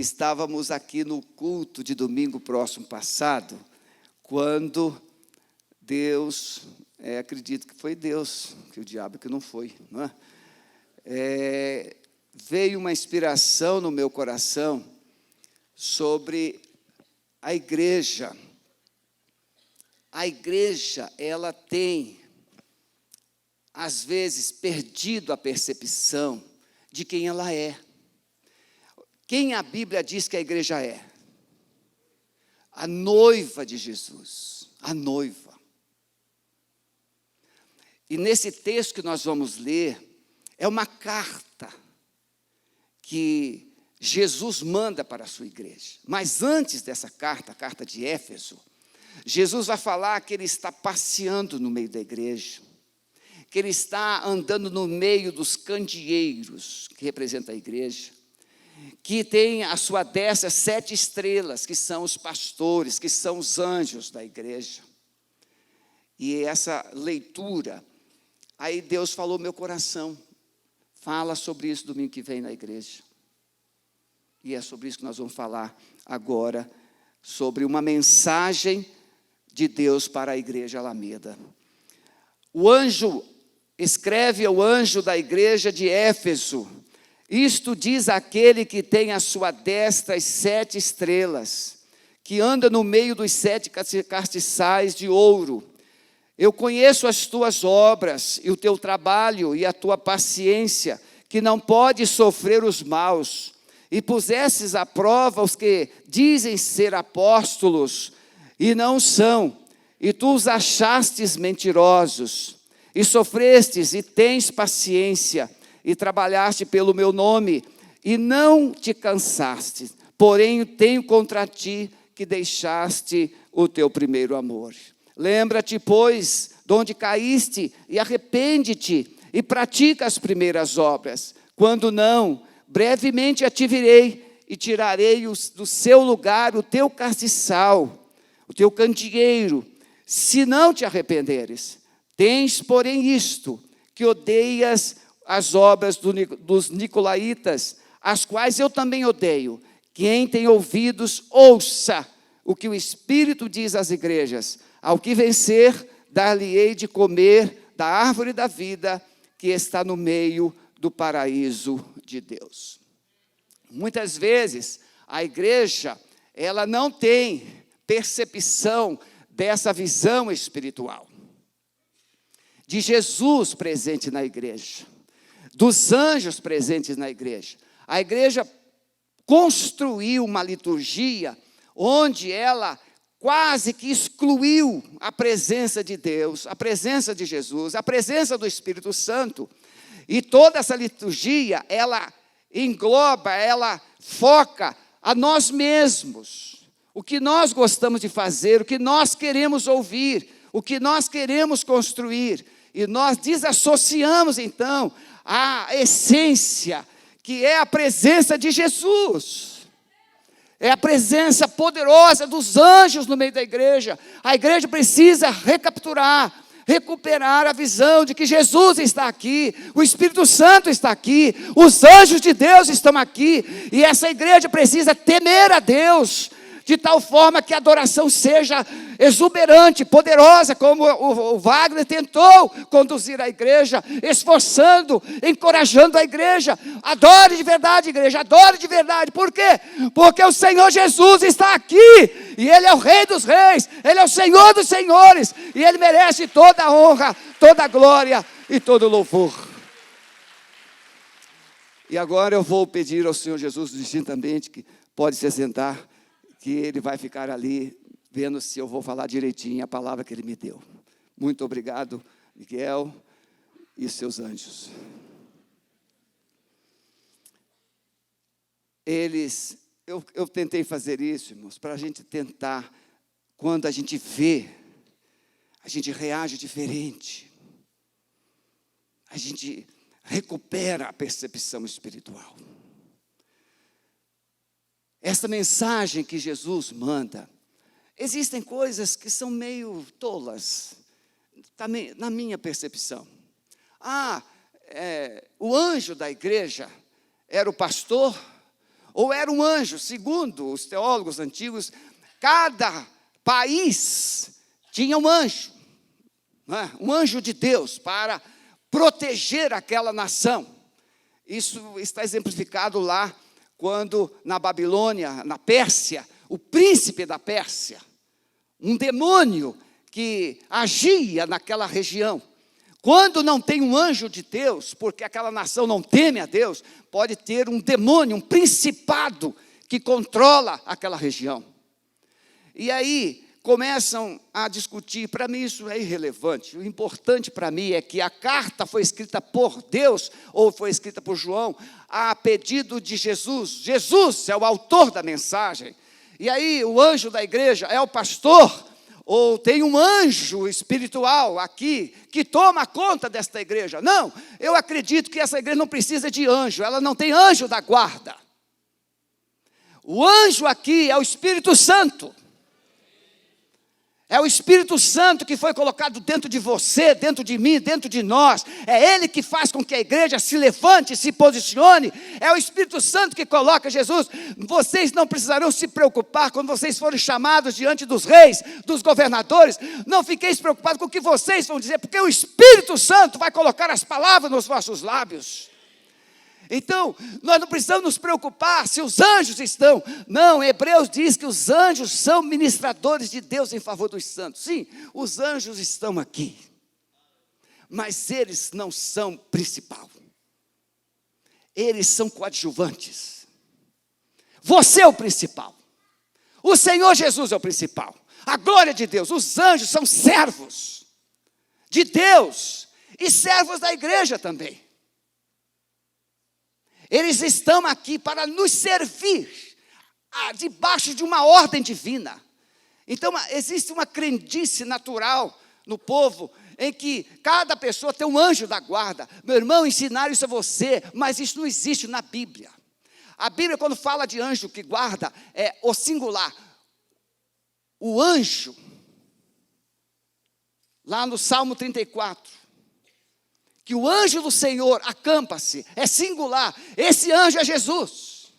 estávamos aqui no culto de domingo próximo passado, quando Deus, acredito que foi Deus, que o diabo que não foi, não é? Veio uma inspiração no meu coração sobre a igreja. A igreja, ela tem, às vezes, perdido a percepção de quem ela é. Quem a Bíblia diz que a igreja é? A noiva de Jesus, a noiva. E nesse texto que nós vamos ler, é uma carta que Jesus manda para a sua igreja. Mas antes dessa carta, a carta de Éfeso, Jesus vai falar que ele está passeando no meio da igreja, que ele está andando no meio dos candeeiros, que representa a igreja, que tem à sua destra 7 estrelas, que são os pastores, que são os anjos da igreja. E essa leitura, aí Deus falou meu coração, fala sobre isso domingo que vem na igreja. E é sobre isso que nós vamos falar agora, sobre uma mensagem de Deus para a igreja Alameda. O anjo escreve ao anjo da igreja de Éfeso: isto diz aquele que tem à sua destra as 7 estrelas, que anda no meio dos 7 castiçais de ouro. Eu conheço as tuas obras, e o teu trabalho, e a tua paciência, que não pode sofrer os maus, e pusesses à prova os que dizem ser apóstolos, e não são, e tu os achastes mentirosos, e sofrestes, e tens paciência, e trabalhaste pelo meu nome, e não te cansaste, porém tenho contra ti que deixaste o teu primeiro amor. Lembra-te, pois, de onde caíste, e arrepende-te, e pratica as primeiras obras. Quando não, brevemente a te virei, e tirarei do seu lugar o teu castiçal, o teu candeeiro, se não te arrependeres. Tens, porém, isto, que odeias as obras dos nicolaítas, as quais eu também odeio. Quem tem ouvidos, ouça o que o Espírito diz às igrejas. Ao que vencer, dar-lhe-ei de comer da árvore da vida, que está no meio do paraíso de Deus. Muitas vezes, a igreja, ela não tem percepção dessa visão espiritual. De Jesus presente na igreja, dos anjos presentes na igreja. A igreja construiu uma liturgia onde ela quase que excluiu a presença de Deus, a presença de Jesus, a presença do Espírito Santo. E toda essa liturgia, ela engloba, ela foca a nós mesmos. O que nós gostamos de fazer, o que nós queremos ouvir, o que nós queremos construir. E nós desassociamos, então, a essência, que é a presença de Jesus. É a presença poderosa dos anjos no meio da igreja. A igreja precisa recuperar a visão de que Jesus está aqui, o Espírito Santo está aqui, os anjos de Deus estão aqui, e essa igreja precisa temer a Deus, de tal forma que a adoração seja exuberante, poderosa, como o Wagner tentou conduzir a igreja, esforçando, encorajando a igreja. Adore de verdade, igreja, adore de verdade. Por quê? Porque o Senhor Jesus está aqui, e Ele é o Rei dos Reis, Ele é o Senhor dos Senhores, e Ele merece toda a honra, toda a glória e todo o louvor. E agora eu vou pedir ao Senhor Jesus distintamente, que pode se sentar, que Ele vai ficar ali, vendo se eu vou falar direitinho a palavra que Ele me deu. Muito obrigado, Miguel e seus anjos. Eu tentei fazer isso, irmãos, para a gente tentar, quando a gente vê, a gente reage diferente. A gente recupera a percepção espiritual. Essa mensagem que Jesus manda, existem coisas que são meio tolas, também, na minha percepção. O anjo da igreja era o pastor, ou era um anjo. Segundo os teólogos antigos, cada país tinha um anjo, né? Um anjo de Deus para proteger aquela nação. Isso está exemplificado lá, quando na Babilônia, na Pérsia, o príncipe da Pérsia, um demônio que agia naquela região. Quando não tem um anjo de Deus, porque aquela nação não teme a Deus, pode ter um demônio, um principado que controla aquela região. E aí começam a discutir. Para mim isso é irrelevante. O importante para mim é que a carta foi escrita por Deus, ou foi escrita por João, a pedido de Jesus. Jesus é o autor da mensagem. E aí o anjo da igreja é o pastor, ou tem um anjo espiritual aqui, que toma conta desta igreja. Não, eu acredito que essa igreja não precisa de anjo, ela não tem anjo da guarda. O anjo aqui é o Espírito Santo. É o Espírito Santo que foi colocado dentro de você, dentro de mim, dentro de nós. É Ele que faz com que a igreja se levante, se posicione. É o Espírito Santo que coloca Jesus. Vocês não precisarão se preocupar quando vocês forem chamados diante dos reis, dos governadores. Não fiqueis preocupados com o que vocês vão dizer, porque o Espírito Santo vai colocar as palavras nos vossos lábios. Então, nós não precisamos nos preocupar se os anjos estão. Não, Hebreus diz que os anjos são ministradores de Deus em favor dos santos. Sim, os anjos estão aqui, mas eles não são principal. Eles são coadjuvantes. Você é o principal. O Senhor Jesus é o principal. A glória de Deus. Os anjos são servos de Deus e servos da igreja também. Eles estão aqui para nos servir, debaixo de uma ordem divina. Então, existe uma crendice natural no povo, em que cada pessoa tem um anjo da guarda. Meu irmão, ensinaram isso a você, mas isso não existe na Bíblia. A Bíblia, quando fala de anjo que guarda, é o singular. O anjo, lá no Salmo 34, que o anjo do Senhor acampa-se, é singular. Esse anjo é Jesus.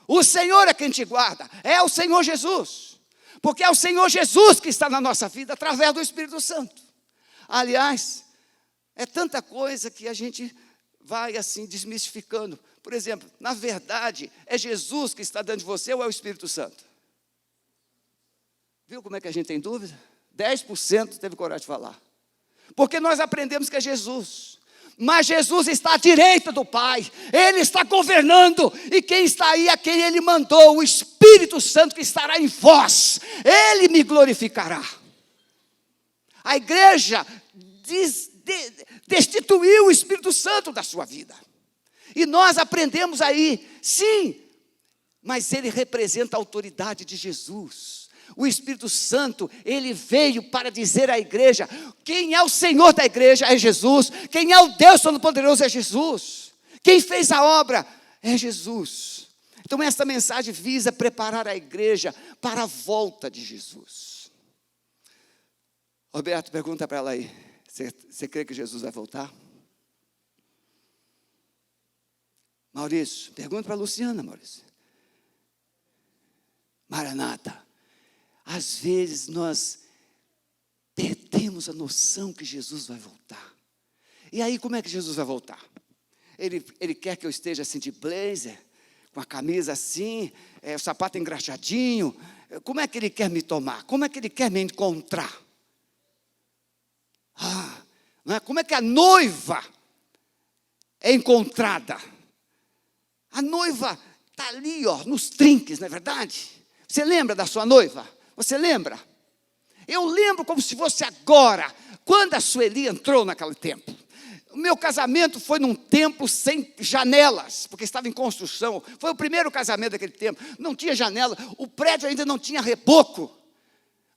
O Senhor é quem te guarda, é o Senhor Jesus. Porque é o Senhor Jesus que está na nossa vida, através do Espírito Santo. Aliás, é tanta coisa que a gente vai assim desmistificando. Por exemplo, na verdade, é Jesus que está dentro de você ou é o Espírito Santo? Viu como é que a gente tem dúvida? 10% teve coragem de falar. Porque nós aprendemos que é Jesus. Mas Jesus está à direita do Pai. Ele está governando. E quem está aí é quem Ele mandou. O Espírito Santo que estará em vós. Ele me glorificará. A igreja destituiu o Espírito Santo da sua vida. E nós aprendemos aí, sim. Mas ele representa a autoridade de Jesus. O Espírito Santo, ele veio para dizer à igreja, quem é o Senhor da igreja é Jesus, quem é o Deus Todo-Poderoso é Jesus, quem fez a obra é Jesus. Então esta mensagem visa preparar a igreja para a volta de Jesus. Roberto, pergunta para ela aí, você crê que Jesus vai voltar? Maurício, pergunta para a Luciana, Maurício. Maranata. Às vezes nós perdemos a noção que Jesus vai voltar. E aí como é que Jesus vai voltar? Ele quer que eu esteja assim de blazer, com a camisa assim, o sapato engraxadinho. Como é que ele quer me tomar? Como é que ele quer me encontrar? Não é? Como é que a noiva é encontrada? A noiva está ali, nos trinques, não é verdade? Você lembra da sua noiva? Você lembra? Eu lembro como se fosse agora, quando a Sueli entrou naquele tempo. O meu casamento foi num templo sem janelas, porque estava em construção. Foi o primeiro casamento daquele tempo. Não tinha janela, o prédio ainda não tinha reboco.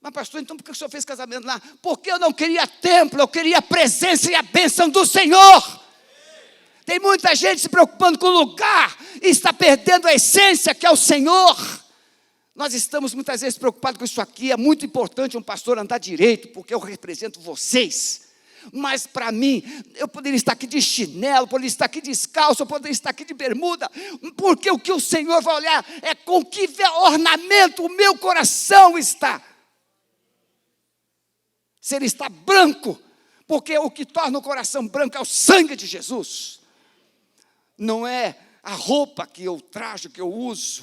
Mas pastor, então por que o senhor fez casamento lá? Porque eu não queria templo, eu queria a presença e a bênção do Senhor. Tem muita gente se preocupando com o lugar e está perdendo a essência que é o Senhor. Nós estamos muitas vezes preocupados com isso aqui. É muito importante um pastor andar direito, porque eu represento vocês. Mas para mim, eu poderia estar aqui de chinelo, poderia estar aqui descalço, eu poderia estar aqui de bermuda, porque o que o Senhor vai olhar é com que ornamento o meu coração está. Se ele está branco, porque o que torna o coração branco é o sangue de Jesus. Não é a roupa que eu trajo, que eu uso.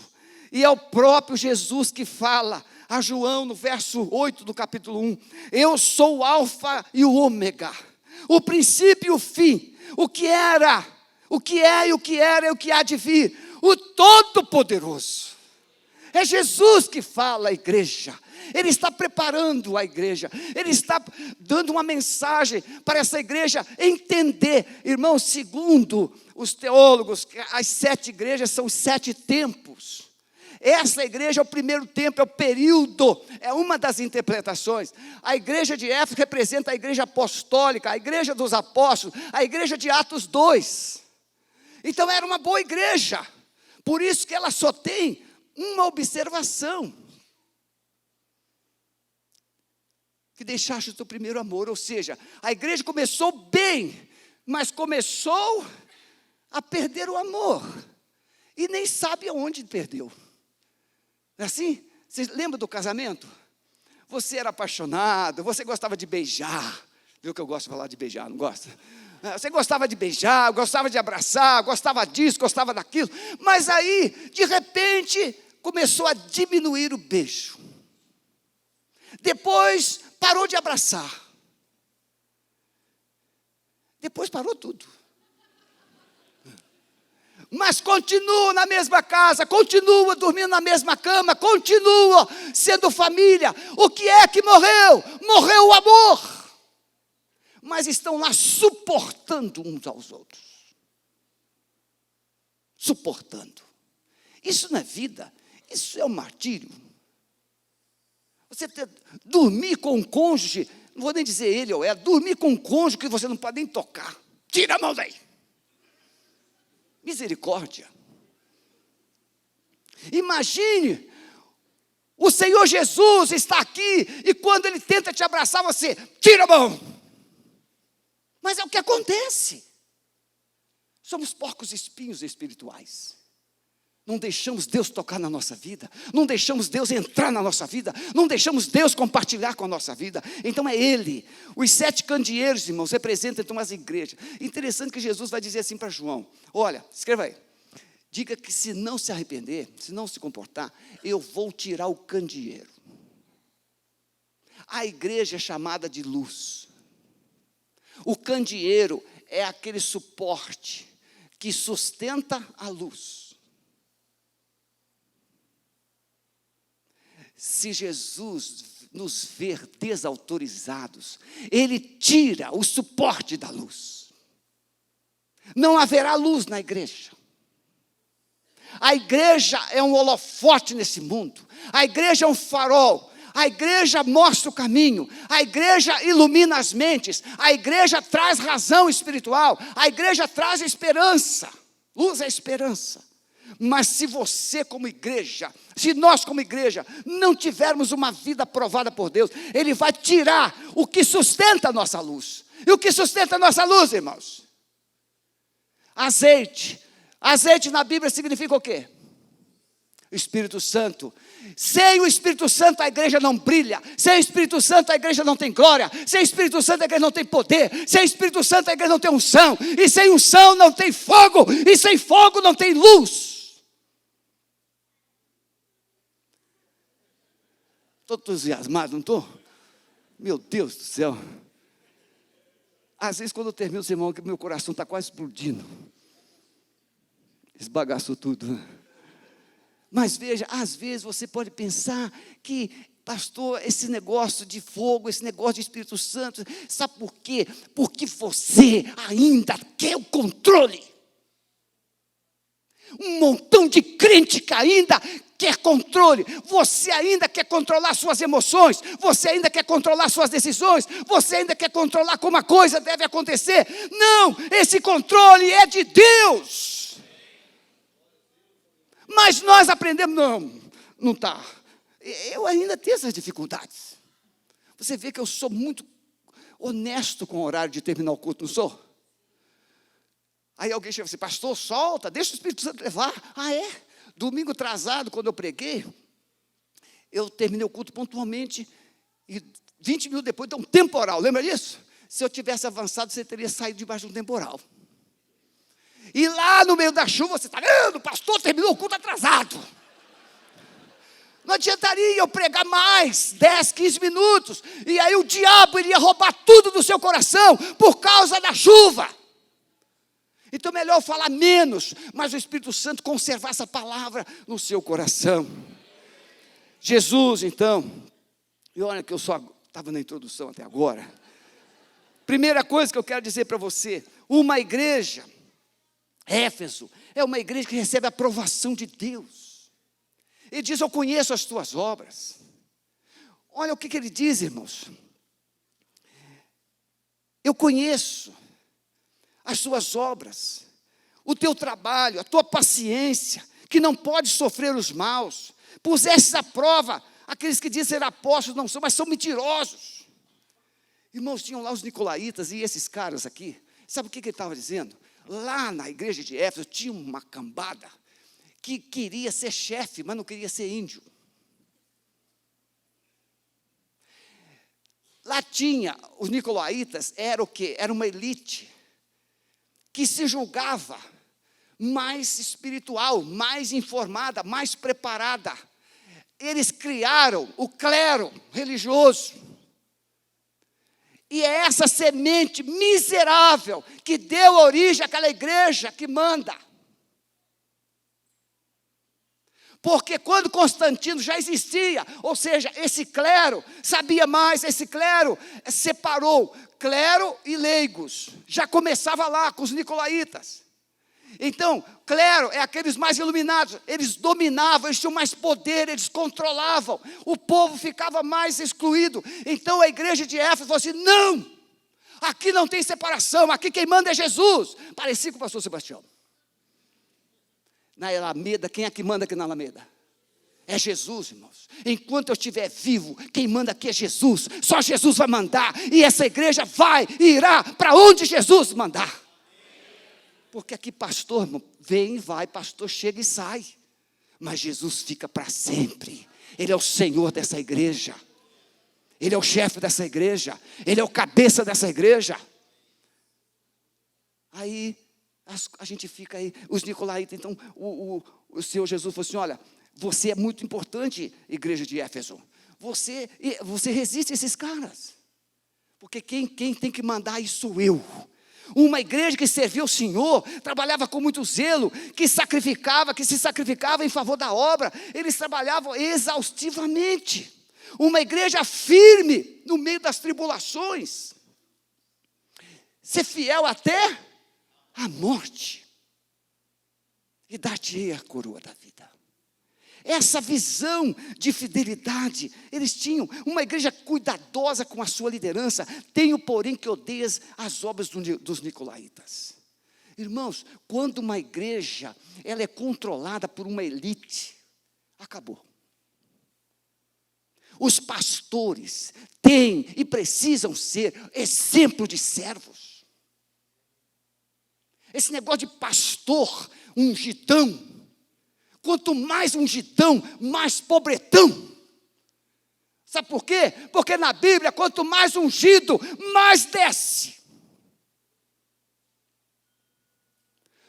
E é o próprio Jesus que fala a João no verso 8 do capítulo 1. Eu sou o alfa e o ômega, o princípio e o fim, o que era, o que é e o que era e o que há de vir, o Todo-Poderoso. É Jesus que fala à igreja. Ele está preparando a igreja. Ele está dando uma mensagem para essa igreja entender. Irmãos, segundo os teólogos, as 7 igrejas são os 7 tempos. Essa igreja é o primeiro tempo, é o período, é uma das interpretações. A igreja de Éfeso representa a igreja apostólica, a igreja dos apóstolos, a igreja de Atos 2. Então era uma boa igreja. Por isso que ela só tem uma observação. Que deixaste o teu primeiro amor. Ou seja, a igreja começou bem, mas começou a perder o amor. E nem sabe aonde perdeu. Não é assim? Você lembra do casamento? Você era apaixonado, você gostava de beijar. Viu que eu gosto de falar de beijar, não gosta? Você gostava de beijar, gostava de abraçar, gostava disso, gostava daquilo. Mas aí, de repente, começou a diminuir o beijo. Depois parou de abraçar. Depois parou tudo. Mas continua na mesma casa, continua dormindo na mesma cama, continua sendo família. O que é que morreu? Morreu o amor. Mas estão lá suportando uns aos outros. Suportando. Isso não é vida, isso é um martírio. Você dormir com um cônjuge, não vou nem dizer ele ou ela, dormir com um cônjuge que você não pode nem tocar. Tira a mão daí. Misericórdia. Imagine, o Senhor Jesus está aqui e quando Ele tenta te abraçar, você tira a mão. Mas é o que acontece. Somos porcos espinhos espirituais. Não deixamos Deus tocar na nossa vida, não deixamos Deus entrar na nossa vida, não deixamos Deus compartilhar com a nossa vida. Então é Ele. Os 7 candeeiros, irmãos, representam então as igrejas. Interessante que Jesus vai dizer assim para João: olha, escreva aí, diga que se não se arrepender, se não se comportar, eu vou tirar o candeeiro. A igreja é chamada de luz. O candeeiro é aquele suporte que sustenta a luz. Se Jesus nos ver desautorizados, Ele tira o suporte da luz. Não haverá luz na igreja. A igreja é um holofote nesse mundo. A igreja é um farol. A igreja mostra o caminho. A igreja ilumina as mentes. A igreja traz razão espiritual. A igreja traz esperança. Luz é esperança. Mas se você como igreja, se nós como igreja não tivermos uma vida aprovada por Deus, Ele vai tirar o que sustenta a nossa luz. E o que sustenta a nossa luz, irmãos? Azeite. Azeite na Bíblia significa o quê? O Espírito Santo. Sem o Espírito Santo a igreja não brilha. Sem o Espírito Santo a igreja não tem glória. Sem o Espírito Santo a igreja não tem poder. Sem o Espírito Santo a igreja não tem unção. E sem unção não tem fogo. E sem fogo não tem luz. Estou entusiasmado, não estou? Meu Deus do céu. Às vezes quando eu termino o sermão, meu coração está quase explodindo. Esbagaçou tudo, né? Mas veja, às vezes você pode pensar que, pastor, esse negócio de fogo, esse negócio de Espírito Santo, sabe por quê? Porque você ainda quer o controle. Um montão de crente que ainda quer controle. Você ainda quer controlar suas emoções. Você ainda quer controlar suas decisões. Você ainda quer controlar como a coisa deve acontecer. Não, esse controle é de Deus. Mas nós aprendemos, não está. Eu ainda tenho essas dificuldades. Você vê que eu sou muito honesto com o horário de terminar o culto, não sou? Aí alguém chega assim, pastor, solta, deixa o Espírito Santo levar. Ah, é? Domingo atrasado, quando eu preguei, eu terminei o culto pontualmente, e 20 minutos depois deu um temporal, lembra disso? Se eu tivesse avançado, você teria saído debaixo de um temporal. E lá no meio da chuva, você está vendo, o pastor terminou o culto atrasado. Não adiantaria eu pregar mais 10, 15 minutos, e aí o diabo iria roubar tudo do seu coração, por causa da chuva. Então é melhor falar menos, mas o Espírito Santo conservar essa palavra no seu coração. Jesus, então, e olha que eu só estava na introdução até agora. Primeira coisa que eu quero dizer para você, uma igreja, Éfeso, é uma igreja que recebe a aprovação de Deus. Ele diz, eu conheço as tuas obras. Olha o que ele diz, irmãos. Eu conheço as suas obras, o teu trabalho, a tua paciência, que não pode sofrer os maus. Pusestes à prova aqueles que dizem ser apóstolos, não são, mas são mentirosos. Irmãos, tinham lá os nicolaítas e esses caras aqui. Sabe o que ele estava dizendo? Lá na igreja de Éfeso tinha uma cambada que queria ser chefe, mas não queria ser índio. Lá tinha, os nicolaítas, era o quê? Era uma elite que se julgava mais espiritual, mais informada, mais preparada. Eles criaram o clero religioso. E é essa semente miserável que deu origem àquela igreja que manda. Porque quando Constantino já existia, ou seja, esse clero sabia mais, esse clero separou clero e leigos. Já começava lá com os nicolaítas. Então, clero é aqueles mais iluminados, eles dominavam, eles tinham mais poder, eles controlavam, o povo ficava mais excluído. Então a igreja de Éfeso falou assim, não, aqui não tem separação, aqui quem manda é Jesus. Parecia com o pastor Sebastião. Na Alameda, quem é que manda aqui na Alameda? É Jesus, irmãos. Enquanto eu estiver vivo, quem manda aqui é Jesus. Só Jesus vai mandar, e essa igreja vai e irá para onde Jesus mandar. Porque aqui pastor, irmão, vem e vai, pastor chega e sai. Mas Jesus fica para sempre. Ele é o Senhor dessa igreja. Ele é o chefe dessa igreja. Ele é o cabeça dessa igreja. Aí, a gente fica aí, os nicolaítas, então, o Senhor Jesus falou assim, olha, você é muito importante, igreja de Éfeso. Você resiste a esses caras. Porque quem tem que mandar isso sou eu. Uma igreja que servia o Senhor, trabalhava com muito zelo, que se sacrificava em favor da obra. Eles trabalhavam exaustivamente. Uma igreja firme no meio das tribulações. Ser fiel até a morte. E dar-te-ei a coroa da vida. Essa visão de fidelidade, eles tinham uma igreja cuidadosa com a sua liderança. Tenho, porém, que odeias as obras dos nicolaítas. Irmãos, quando uma igreja, ela é controlada por uma elite, acabou. Os pastores têm e precisam ser exemplo de servos. Esse negócio de pastor, ungidão, quanto mais ungidão, mais pobretão. Sabe por quê? Porque na Bíblia, quanto mais ungido, mais desce.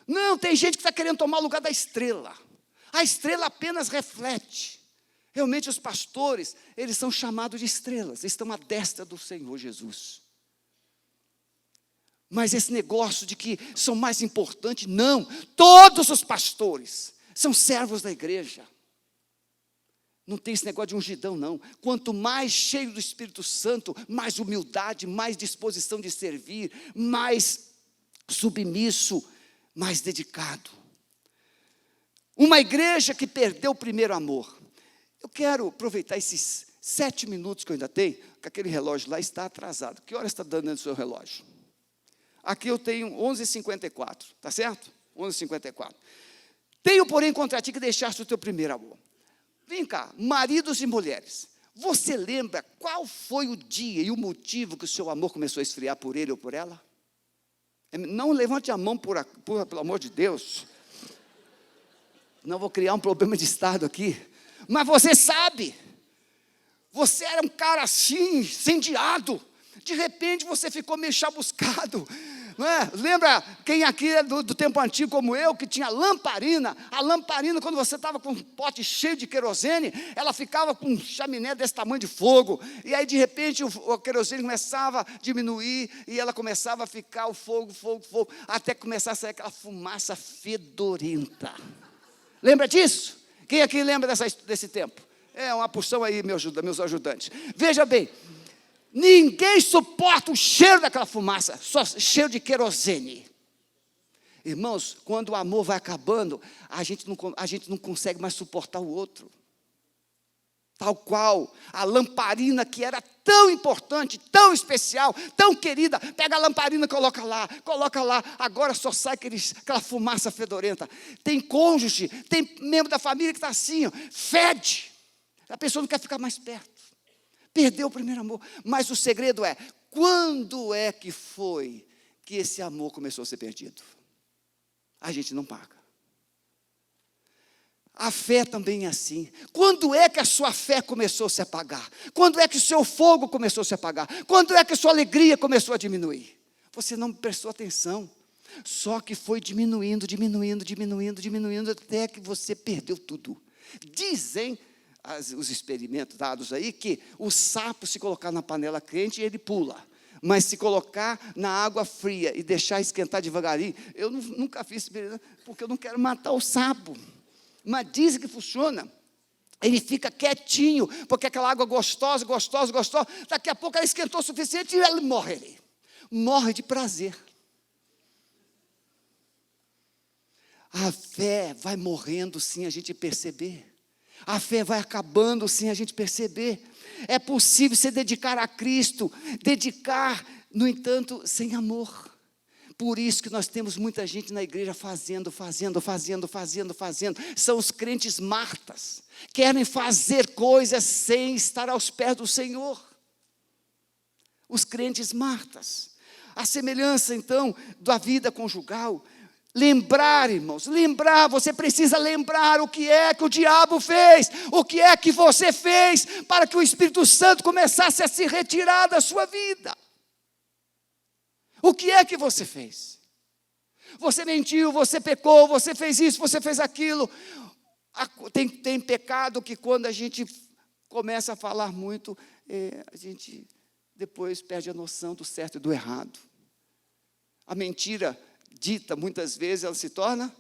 Não, tem gente que está querendo tomar o lugar da estrela. A estrela apenas reflete. Realmente os pastores, eles são chamados de estrelas, estão à destra do Senhor Jesus. Mas esse negócio de que são mais importantes, não. Todos os pastores são servos da igreja. Não tem esse negócio de ungidão, não. Quanto mais cheio do Espírito Santo, mais humildade, mais disposição de servir, mais submisso, mais dedicado. Uma igreja que perdeu o primeiro amor. Eu quero aproveitar esses 7 minutos que eu ainda tenho, que aquele relógio lá está atrasado. Que hora está dando no seu relógio? Aqui eu tenho 11h54, tá certo? 11h54. Tenho, porém, contra ti que deixaste o teu primeiro amor. Vem cá, maridos e mulheres. Você lembra qual foi o dia e o motivo que o seu amor começou a esfriar por ele ou por ela? Não levante a mão pelo amor de Deus. Não vou criar um problema de estado aqui. Mas você sabe. Você era um cara assim, incendiado. De repente você ficou meio chamuscado. Não é? Lembra quem aqui é do tempo antigo como eu, que tinha lamparina? A lamparina, quando você estava com um pote cheio de querosene, ela ficava com um chaminé desse tamanho de fogo. E aí, de repente, o querosene começava a diminuir e ela começava a ficar o fogo, até começar a sair aquela fumaça fedorenta. Lembra disso? Quem aqui lembra desse tempo? É uma porção aí, meus ajudantes. Veja bem, ninguém suporta o cheiro daquela fumaça, só cheiro de querosene. Irmãos, quando o amor vai acabando, a gente não consegue mais suportar o outro. Tal qual a lamparina que era tão importante, tão especial, tão querida, pega a lamparina e coloca lá, agora só sai aquela fumaça fedorenta. Tem cônjuge, tem membro da família que está assim, ó, fede, a pessoa não quer ficar mais perto, perdeu o primeiro amor. Mas o segredo é, quando é que foi que esse amor começou a ser perdido? A gente não paga. A fé também é assim. Quando é que a sua fé começou a se apagar? Quando é que o seu fogo começou a se apagar? Quando é que a sua alegria começou a diminuir? Você não prestou atenção. Só que foi diminuindo, até que você perdeu tudo. Dizem os experimentos dados aí que o sapo, se colocar na panela quente, ele pula. Mas se colocar na água fria e deixar esquentar devagarinho, eu nunca fiz experimento, porque eu não quero matar o sapo. Mas dizem que funciona. Ele fica quietinho, porque aquela água gostosa, daqui a pouco ela esquentou o suficiente e ele morre. Morre de prazer. A fé vai morrendo sem a gente perceber. A fé vai acabando sem a gente perceber. É possível se dedicar a Cristo, no entanto, sem amor. Por isso que nós temos muita gente na igreja fazendo. São os crentes Martas. Querem fazer coisas sem estar aos pés do Senhor. Os crentes Martas. A semelhança, então, da vida conjugal. Lembrar, irmãos, você precisa lembrar o que é que o diabo fez, o que é que você fez, para que o Espírito Santo começasse a se retirar da sua vida. O que é que você fez? Você mentiu, você pecou, você fez isso, você fez aquilo. Tem pecado que quando a gente começa a falar muito, a gente depois perde a noção do certo e do errado. A mentira dita, muitas vezes, ela se torna,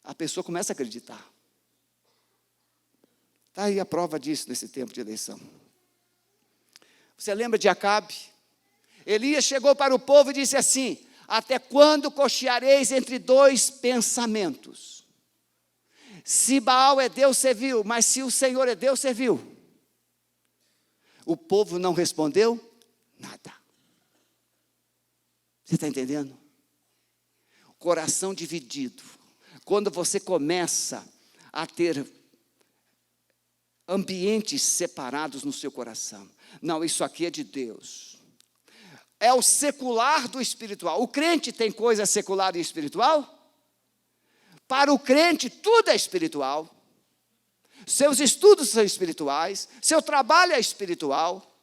a pessoa começa a acreditar. Está aí a prova disso nesse tempo de eleição. Você lembra de Acabe? Elias chegou para o povo e disse assim: até quando cocheareis entre dois pensamentos? Se Baal é Deus, serviu, mas se o Senhor é Deus, serviu. O povo não respondeu nada. Você está entendendo? Coração dividido. Quando você começa a ter ambientes separados no seu coração. Não, isso aqui é de Deus. É o secular do espiritual. O crente tem coisa secular e espiritual? Para o crente, tudo é espiritual. Seus estudos são espirituais, seu trabalho é espiritual,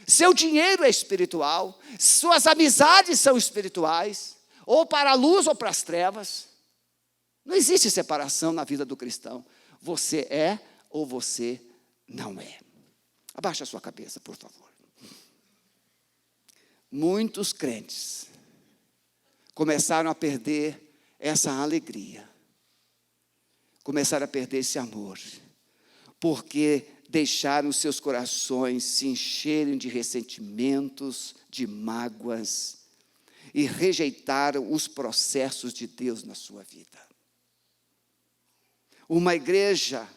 seu dinheiro é espiritual, suas amizades são espirituais, ou para a luz ou para as trevas. Não existe separação na vida do cristão. Você é ou você não é. Abaixa a sua cabeça, por favor. Muitos crentes começaram a perder essa alegria, começaram a perder esse amor, porque deixaram seus corações se encherem de ressentimentos, de mágoas, e rejeitaram os processos de Deus na sua vida. Uma igreja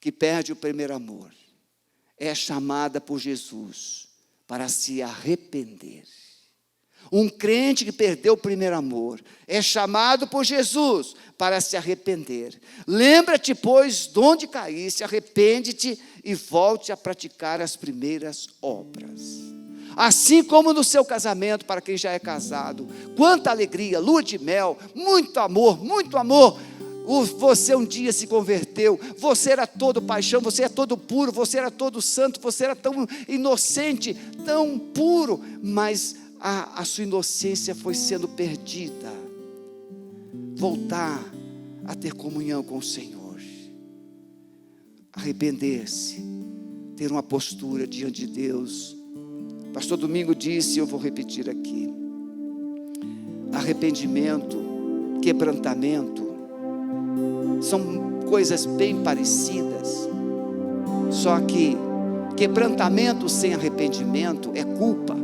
que perde o primeiro amor é chamada por Jesus para se arrepender. Um crente que perdeu o primeiro amor é chamado por Jesus para se arrepender. Lembra-te, pois, de onde caíste, arrepende-te e volte a praticar as primeiras obras. Assim como no seu casamento, para quem já é casado, quanta alegria, lua de mel, muito amor, muito amor. Você um dia se converteu, você era todo paixão, você era todo puro, você era todo santo, você era tão inocente, tão puro, mas a sua inocência foi sendo perdida. Voltar a ter comunhão com o Senhor, arrepender-se, ter uma postura diante de Deus. Pastor Domingo disse, eu vou repetir aqui: arrependimento, quebrantamento, são coisas bem parecidas, só que quebrantamento sem arrependimento é culpa,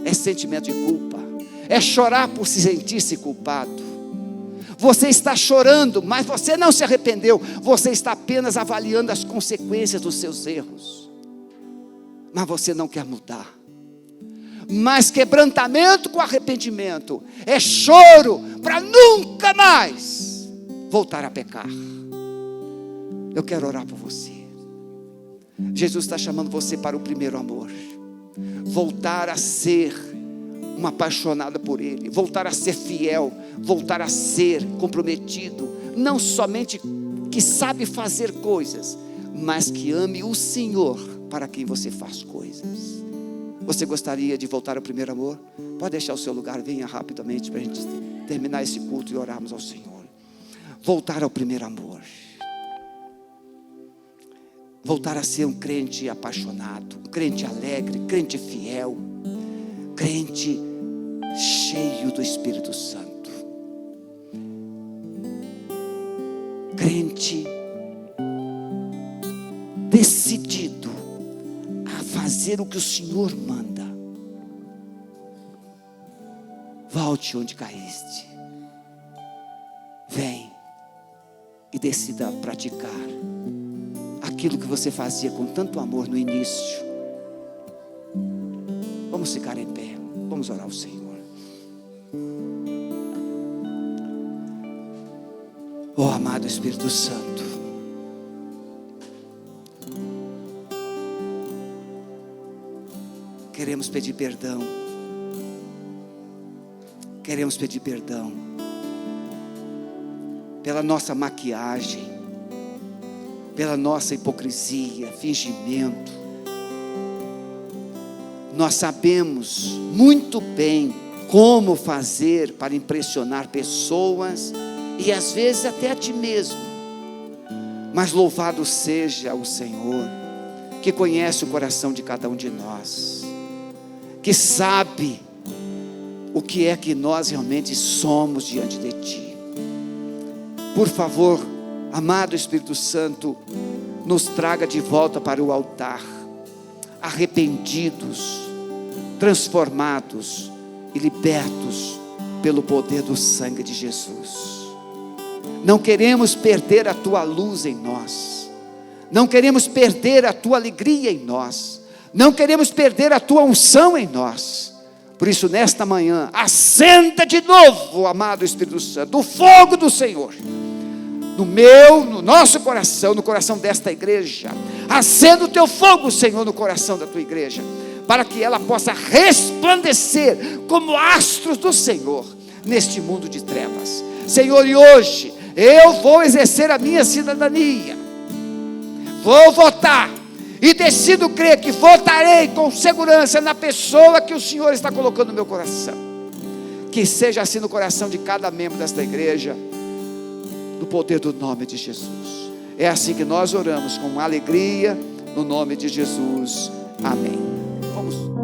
é sentimento de culpa, é chorar por se sentir-se culpado. Você está chorando, mas você não se arrependeu, você está apenas avaliando as consequências dos seus erros, mas você não quer mudar. Mas quebrantamento com arrependimento é choro para nunca mais voltar a pecar. Eu quero orar por você. Jesus está chamando você para o primeiro amor, voltar a ser uma apaixonada por Ele, voltar a ser fiel, voltar a ser comprometido, não somente que sabe fazer coisas, mas que ame o Senhor para quem você faz coisas. Você gostaria de voltar ao primeiro amor? Pode deixar o seu lugar, venha rapidamente para a gente terminar esse culto e orarmos ao Senhor. Voltar ao primeiro amor, voltar a ser um crente apaixonado, um crente alegre, crente fiel, crente cheio do Espírito Santo, crente decidido a fazer o que o Senhor manda. Volte onde caíste, vem e decida praticar aquilo que você fazia com tanto amor no início. Vamos ficar em pé, vamos orar ao Senhor. Oh, amado Espírito Santo, queremos pedir perdão, pela nossa maquiagem, pela nossa hipocrisia, fingimento. Nós sabemos muito bem como fazer para impressionar pessoas e às vezes até a ti mesmo, mas louvado seja o Senhor, que conhece o coração de cada um de nós, que sabe o que é que nós realmente somos diante de ti. Por favor, amado Espírito Santo, nos traga de volta para o altar, arrependidos, transformados e libertos pelo poder do sangue de Jesus. Não queremos perder a tua luz em nós, não queremos perder a tua alegria em nós, não queremos perder a tua unção em nós. Por isso, nesta manhã, acenda de novo, amado Espírito Santo, o fogo do Senhor no nosso coração, no coração desta igreja. Acenda o teu fogo, Senhor, no coração da tua igreja, para que ela possa resplandecer como astros do Senhor neste mundo de trevas. Senhor, e hoje eu vou exercer a minha cidadania, vou votar, e decido crer que votarei com segurança na pessoa que o Senhor está colocando no meu coração. Que seja assim no coração de cada membro desta igreja, no poder do nome de Jesus. É assim que nós oramos, com alegria, no nome de Jesus. Amém. Vamos.